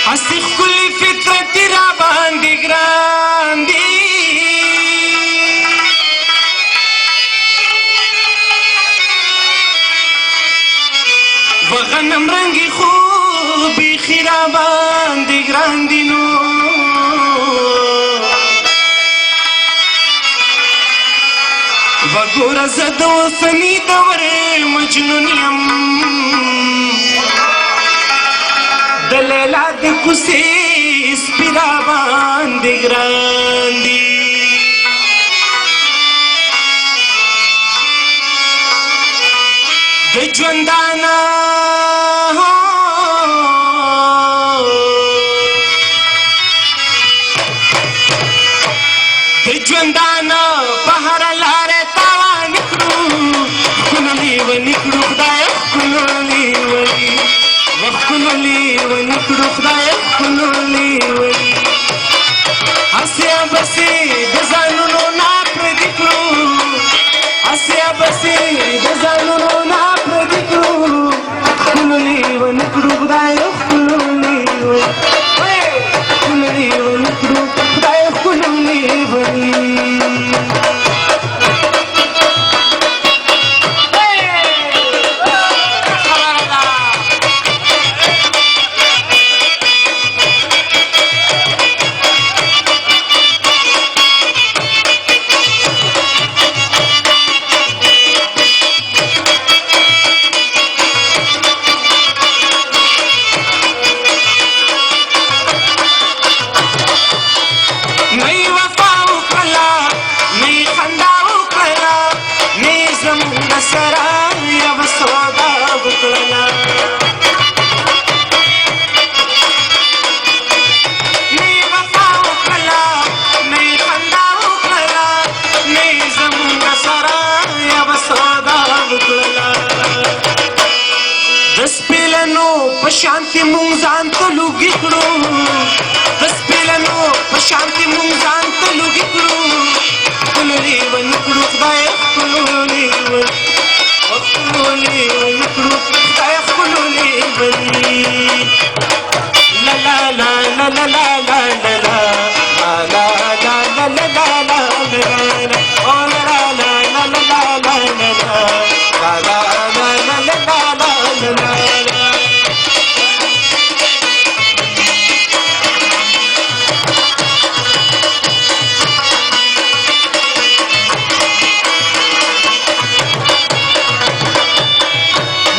هسې ښکلي فطرت را باندې ګران دي و غنم رنګې خو بیخي را باندې ګران دي نو وګوره زه د اوسني دور مجنون یم د لیلا د کوڅې سپي را باندې ګران دي د ژوندانه د ژوندانه په هره لاره تاوان کړو ښکلولي ونې کړو خدای ښکلولي ونې وښکلولي ونې کړو خدای ښکلولي ونې هسې بسې د ځانونو نه پردي کړو هسې بسې د ځانونو نه پردي کړو ښکلولي ونې کړو خدای ښکلولي ونې ښکلولي ونې کړو خدای ښکلولي ونې شانتی مونږ ځان ته لوګي کړو د سپېلنو په شانتی مونږ ځان ته لوګي کړو ښکلولي ونې کړو خدای ښکلولي ونې ښکلولي ونې کړو خدای ښکلولي ونې لا لا لا لا لا لا لا لا لا لا لا لا لا لا لا او لا لا لا لا لا لا لا لا لا لا لا لا لا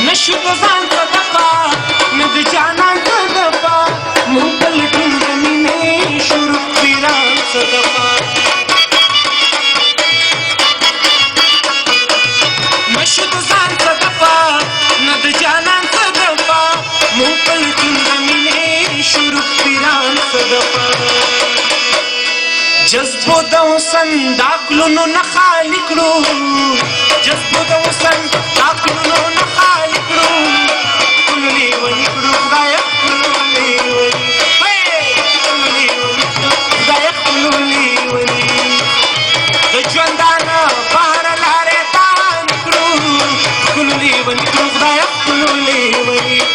نشو د ځان ته دفا نه د جانان ته دفا مونږ پلټون د مینې شروع پیران څه دفا نشو د ځان ته دفا نه د جانان ته دفا مونږ پلټون د مینې شروع پیران څه دفا جذبو د حسن د عقلونو نه خالي کړو جذبو د حسن د عقلونو نه خالي کړو ښکلولي ونې کړو خدای ښکلولي ونې ښکلولي ونې کړو خدای ښکلولي ونې د ژوندانه په هره لارې تاوان کړو ښکلولي ونې کړو خدای ښکلولي ونې